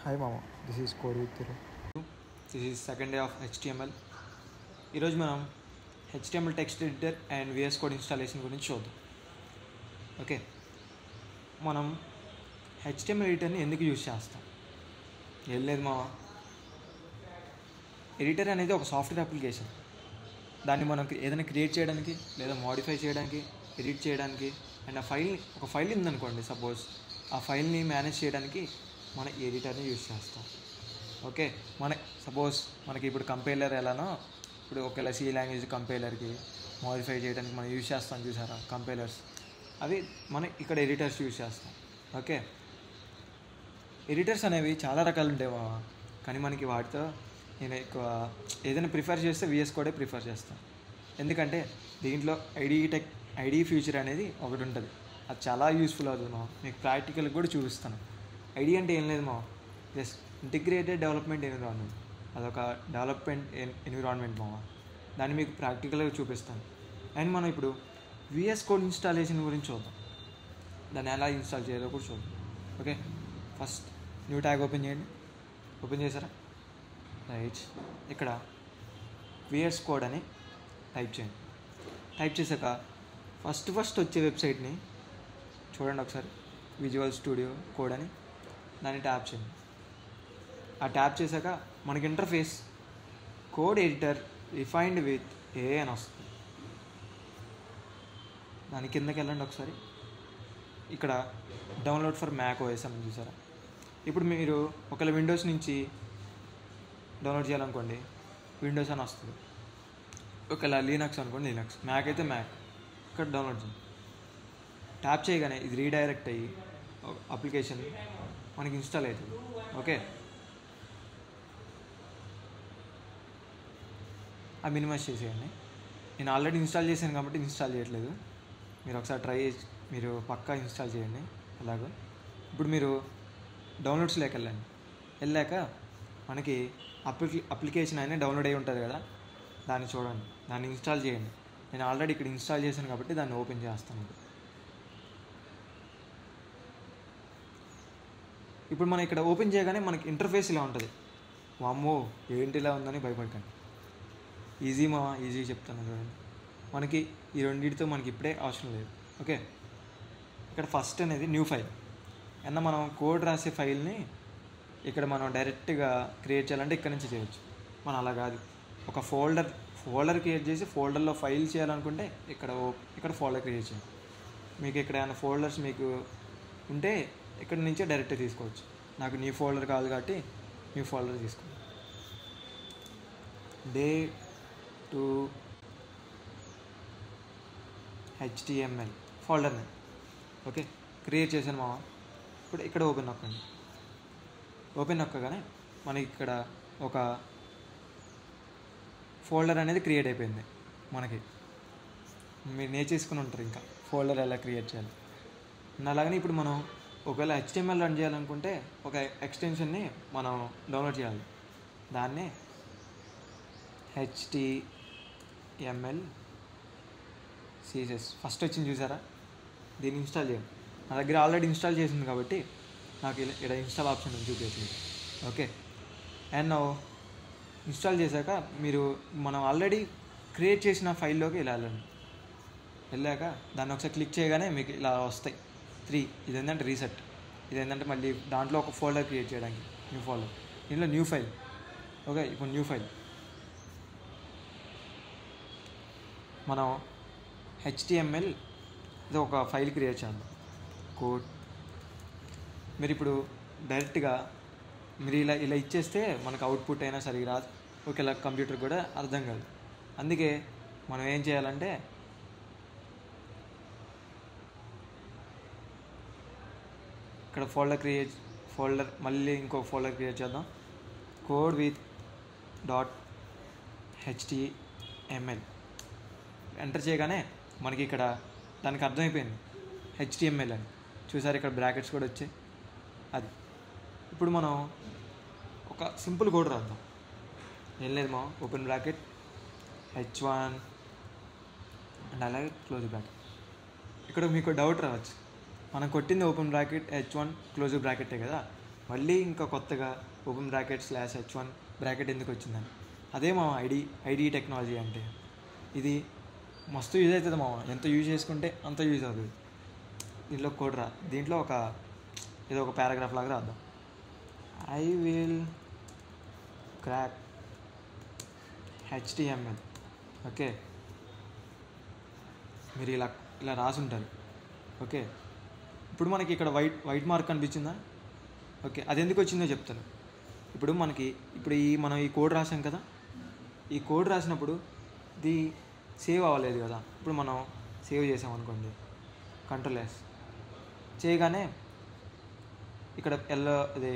Hi Mama, this is Code with Thiru. This is second day of HTML. ఈరోజు మనం HTML text editor and VS code installation గురించి చూద్దాం. Okay, మనం HTML ఎడిటర్ని ఎందుకు use చేస్తాం? ఏం లేదు మావా, ఎడిటర్ అనేది ఒక సాఫ్ట్వేర్ అప్లికేషన్. దాన్ని మనం ఏదైనా క్రియేట్ చేయడానికి లేదా మోడిఫై చేయడానికి, ఎడిట్ చేయడానికి అండ్ ఒక ఫైల్ ఉందనుకోండి, సపోజ్ ఆ ఫైల్ని మేనేజ్ చేయడానికి మన ఎడిటర్ని యూజ్ చేస్తాం. ఓకే, సపోజ్ మనకి ఇప్పుడు కంపైలర్ ఎలానో, ఇప్పుడు ఒకవేళ సి లాంగ్వేజ్ కంపైలర్కి మోడిఫై చేయడానికి మనం యూజ్ చేస్తాం చూసారా కంపైలర్స్, అవి మనం ఇక్కడ ఎడిటర్స్ యూజ్ చేస్తాం. ఓకే, ఎడిటర్స్ అనేవి చాలా రకాలు ఉంటాయి మావా, కానీ మనకి వాటితో నేను ఎక్కువ ఏదైనా ప్రిఫర్ చేస్తే విఎస్ కోడే ప్రిఫర్ చేస్తాను. ఎందుకంటే దీంట్లో ఐడి ఫ్యూచర్ అనేది ఒకటి ఉంటుంది, అది చాలా యూస్ఫుల్ అవుతుంది మావా. మీకు ప్రాక్టికల్గా కూడా చూపిస్తాను. ఐడి అంటే ఏం లేదు మావా, జస్ట్ ఇంటిగ్రేటెడ్ డెవలప్మెంట్ ఎన్విరాన్మెంట్. అదొక డెవలప్మెంట్ ఎన్విరాన్మెంట్ మావా, దాన్ని మీకు ప్రాక్టికల్గా చూపిస్తాను. అండ్ మనం ఇప్పుడు విఎస్ కోడ్ ఇన్స్టాలేషన్ గురించి చూద్దాం, దాన్ని ఎలా ఇన్స్టాల్ చేయాలో కూడా చూద్దాం. Okay, first new tag open చేయండి. ఓపెన్ చేశారా? రైట్, ఇక్కడ విఎస్ కోడ్ అని టైప్ చేయండి. టైప్ చేశాక ఫస్ట్ వచ్చే వెబ్సైట్ని చూడండి ఒకసారి, విజువల్ స్టూడియో కోడ్ అని, దాన్ని ట్యాప్ చేయండి. ఆ ట్యాప్ చేశాక మనకి interface code editor refined with a అని వస్తుంది. దాని కిందకి వెళ్ళండి ఒకసారి, ఇక్కడ డౌన్లోడ్ ఫర్ మ్యాక్ ఓఎస్ అని చూసారా. ఇప్పుడు మీరు ఒకవేళ విండోస్ నుంచి డౌన్లోడ్ చేయాలనుకోండి, విండోస్ అని వస్తుంది. ఒకవేళ లీనక్స్ అనుకోండి, లీనక్స్. మ్యాక్ అయితే మ్యాక్. ఇక్కడ డౌన్లోడ్ చేయండి. ట్యాప్ చేయగానే ఇది రీడైరెక్ట్ అయ్యి అప్లికేషన్ మనకి ఇన్స్టాల్ అవుతుంది. ఓకే, ఆ మినిమైజ్ చేసేయండి. నేను ఆల్రెడీ ఇన్స్టాల్ చేశాను కాబట్టి ఇన్స్టాల్ చేయట్లేదు. మీరు ఒకసారి మీరు పక్కా ఇన్స్టాల్ చేయండి అలాగా. ఇప్పుడు మీరు డౌన్లోడ్స్లోకి వెళ్ళాక మనకి అప్లికేషన్ అయినా డౌన్లోడ్ అయ్యి ఉంటుంది కదా, దాన్ని చూడండి, దాన్ని ఇన్స్టాల్ చేయండి. నేను ఆల్రెడీ ఇక్కడ ఇన్స్టాల్ చేశాను కాబట్టి దాన్ని ఓపెన్ చేస్తాను. ఇప్పుడు మనం ఇక్కడ ఓపెన్ చేయగానే మనకి ఇంటర్ఫేస్ ఇలా ఉంటుంది. వామ్మో ఏంటి ఇలా ఉందని భయపడకండి, ఈజీ మావా, ఈజీ చెప్తాను చూడండి. మనకి ఈ రెండింటితో మనకి ఇప్పుడే అవసరం లేదు. ఓకే, ఇక్కడ ఫస్ట్ అనేది న్యూ ఫైల్ అన్న, మనం కోడ్ రాసే ఫైల్ని ఇక్కడ మనం డైరెక్ట్గా క్రియేట్ చేయాలంటే ఇక్కడ నుంచి చేయొచ్చు. మనం అలా కాదు, ఒక ఫోల్డర్ క్రియేట్ చేసి ఫోల్డర్లో ఫైల్ చేయాలనుకుంటే ఇక్కడ ఫోల్డర్ క్రియేట్ చేయాలి. మీకు ఇక్కడ ఏమైనా ఫోల్డర్స్ మీకు ఉంటే ఇక్కడ నుంచే డైరెక్ట్గా తీసుకోవచ్చు. నాకు న్యూ ఫోల్డర్ కాదు కాబట్టి న్యూ ఫోల్డర్ తీసుకోండి. డే టు హెచ్టిఎంఎల్ ఫోల్డర్ని ఓకే క్రియేట్ చేశాను మావా. ఇప్పుడు ఇక్కడ ఓపెన్ నొక్కండి. ఓపెన్ నొక్కగానే మనకి ఇక్కడ ఒక ఫోల్డర్ అనేది క్రియేట్ అయిపోయింది. మనకి మీరు నేర్చేసుకుని ఉంటారు ఇంకా ఫోల్డర్ ఎలా క్రియేట్ చేయాలి. అలాగని ఇప్పుడు మనం ఒకవేళ హెచ్టిఎంఎల్ రన్ చేయాలనుకుంటే ఒక ఎక్స్టెన్షన్ని మనం డౌన్లోడ్ చేయాలి. దాన్నే HTML CSS ఫస్ట్ వచ్చింది చూసారా, దీన్ని ఇన్స్టాల్ చేయండి. నా దగ్గర ఆల్రెడీ ఇన్స్టాల్ చేసింది కాబట్టి నాకు ఇక్కడ ఇన్స్టాల్ ఆప్షన్ చూపించలేదు. ఓకే, అండ్ ఇన్స్టాల్ చేశాక మనం ఆల్రెడీ క్రియేట్ చేసిన ఫైల్లోకి ఇలా వెళ్ళాక దాన్ని ఒకసారి క్లిక్ చేయగానే మీకు ఇలా వస్తాయి 3. ఇదేంటంటే రీసెట్, ఇదేంటంటే మళ్ళీ దాంట్లో ఒక ఫోల్డర్ క్రియేట్ చేయడానికి న్యూ ఫోల్డర్, దీంట్లో న్యూ ఫైల్. ఓకే, ఇప్పుడు న్యూ ఫైల్ మనం HTML ఇది ఒక ఫైల్ క్రియేట్ చేద్దాం, కోడ్. మీరు ఇప్పుడు డైరెక్ట్గా మీరు ఇలా ఇచ్చేస్తే మనకు అవుట్పుట్ అయినా సరిగ్గా రాదు, ఒకేలా కంప్యూటర్ కూడా అర్థం కాదు. అందుకే మనం ఏం చేయాలంటే ఇక్కడ ఫోల్డర్ మళ్ళీ ఇంకొక ఫోల్డర్ క్రియేట్ చేద్దాం, కోడ్ విత్ .html. ఎంటర్ చేయగానే మనకి ఇక్కడ దానికి అర్థమైపోయింది HTML అని చూసారు. ఇక్కడ బ్రాకెట్స్ కూడా వచ్చాయి. అది ఇప్పుడు మనం ఒక సింపుల్ కోడ్ రాద్దాం. ఏం లేదు మా, ఓపెన్ బ్రాకెట్ H1 అండ్ అలాగే క్లోజ్ బ్రాకెట్. ఇక్కడ మీకు డౌట్ రావచ్చు, మనం కొట్టింది ఓపెన్ బ్రాకెట్ H1 క్లోజ్ బ్రాకెటే కదా, మళ్ళీ ఇంకా కొత్తగా open bracket slash H1 bracket ఎందుకు వచ్చిందని. అదే మా ఐడి టెక్నాలజీ అంటే. ఇది మస్తు యూజ్ అవుతుంది మామ, ఎంత యూజ్ చేసుకుంటే అంత యూజ్ అవుతుంది. దీంట్లో కోడ్ దీంట్లో ఏదో ఒక పారాగ్రాఫ్ లాగా రాద్దాం. I will crack HTML. Okay, మీరు ఇలా రాసి ఉంటారు. ఓకే, ఇప్పుడు మనకి ఇక్కడ వైట్ మార్క్ కనిపించిందా? ఓకే, అది ఎందుకు వచ్చిందో చెప్తాను. ఇప్పుడు మనం ఈ కోడ్ రాసాం కదా, ఈ కోడ్ రాసినప్పుడు ఇది సేవ్ అవ్వలేదు కదా. ఇప్పుడు మనం సేవ్ చేసామనుకోండి, Ctrl+S చేయగానే ఇక్కడ ఇది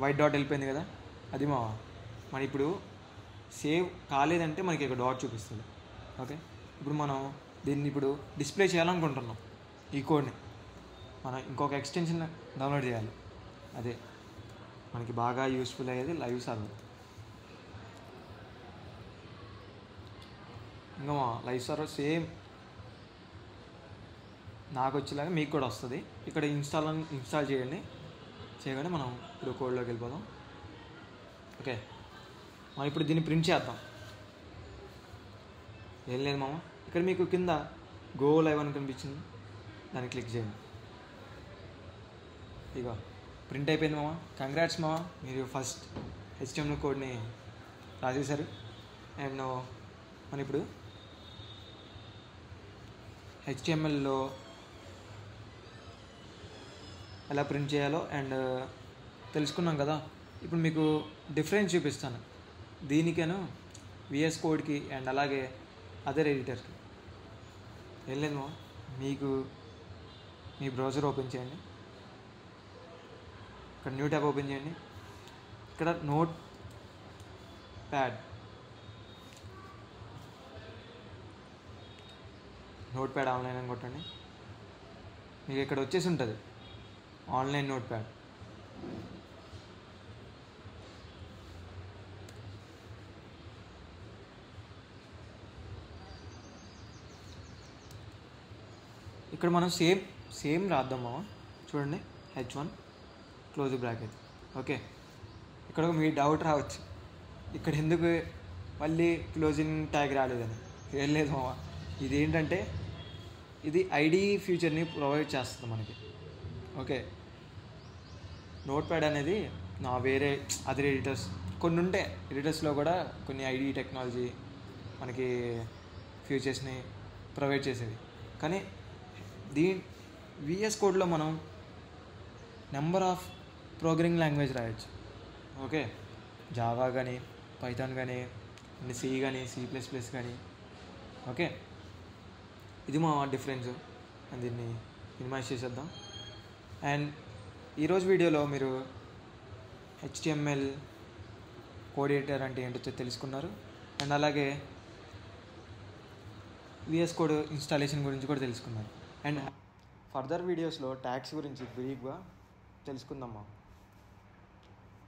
వైట్ డాట్ వెళ్ళిపోయింది కదా. అది మన ఇప్పుడు సేవ్ కాలేదంటే మనకి ఇక్కడ డాట్ చూపిస్తుంది. ఓకే, ఇప్పుడు మనం దీన్ని డిస్ప్లే చేయాలనుకుంటున్నాం. ఈ కోడ్ని మనం ఇంకొక ఎక్స్టెన్షన్ డౌన్లోడ్ చేయాలి. అదే మనకి బాగా యూస్ఫుల్ అయ్యేది లైవ్ సర్వర్. ఇంకా లైవ్ సర్వర్ సేమ్ నాకు వచ్చేలాగా మీకు కూడా వస్తుంది. ఇక్కడ ఇన్స్టాల్ చేయగానే మనం ఇప్పుడు కోడ్లోకి వెళ్ళిపోదాం. ఓకే, మనం ఇప్పుడు దీన్ని ప్రింట్ చేద్దాం. ఏం లేదు మామ, ఇక్కడ మీకు కింద గో లైవ్ అని కనిపించింది, దాన్ని క్లిక్ చేయండి. ఇక ప్రింట్ అయిపోయింది మామ. కంగ్రాట్స్ మామ, మీరు ఫస్ట్ HTML కోడ్ని రాసేశారు. అండ్ మనం ఇప్పుడు HTMLలో ఎలా ప్రింట్ చేయాలో అండ్ తెలుసుకున్నాం కదా. ఇప్పుడు మీకు డిఫరెన్స్ చూపిస్తాను దీనికేను VS కోడ్కి అండ్ అలాగే అదర్ ఎడిటర్కి. ఏం లేదు, మీకు మీ బ్రౌజర్ ఓపెన్ చేయండి. ఇక్కడ న్యూ ట్యాబ్ ఓపెన్ చేయండి. ఇక్కడ నోట్ ప్యాడ్ ఆన్లైన్ అని కొట్టండి. మీకు ఇక్కడ వచ్చేసి ఉంటుంది ఆన్లైన్ నోట్ ప్యాడ్. ఇక్కడ మనం సేమ్ రాద్దామా, చూడండి. H1 close bracket. ఓకే, ఇక్కడ మీ డౌట్ రావచ్చు, ఇక్కడ ఎందుకు మళ్ళీ క్లోజింగ్ ట్యాగ్ రాలేదని. ఏం లేదు మామ, ఇది ఏంటంటే ఇది ఐడి ఫీచర్ని ప్రొవైడ్ చేస్తుంది మనకి. ఓకే, నోట్ ప్యాడ్ అనేది వేరే అదర్ కొన్ని ఉంటాయి. ఎడిటర్స్లో కూడా కొన్ని ఐడి టెక్నాలజీ మనకి ఫీచర్స్ని ప్రొవైడ్ చేసేది. కానీ VS కోడ్లో మనం నెంబర్ ఆఫ్ ప్రోగ్రామింగ్ లాంగ్వేజ్ రాయొచ్చు. ఓకే, జావా కానీ, పైథాన్ కానీ, C కానీ, C++ కానీ. ఓకే, ఇది మా డిఫరెన్స్. అండ్ దీన్ని మినిమైజ్ చేసేద్దాం. అండ్ ఈరోజు వీడియోలో మీరు HTML కోడ్ ఎడిటర్ అంటే ఏంటో తెలుసుకున్నారు. అండ్ అలాగే VS కోడ్ ఇన్స్టాలేషన్ గురించి కూడా తెలుసుకున్నారు. అండ్ ఫర్దర్ వీడియోస్లో ట్యాగ్స్ గురించి బ్రీఫ్గా తెలుసుకుందాం.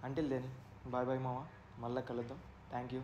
అంటిల్ దెన్ బాయ్ మామ, మళ్ళీ కలుద్దాం. Thank you.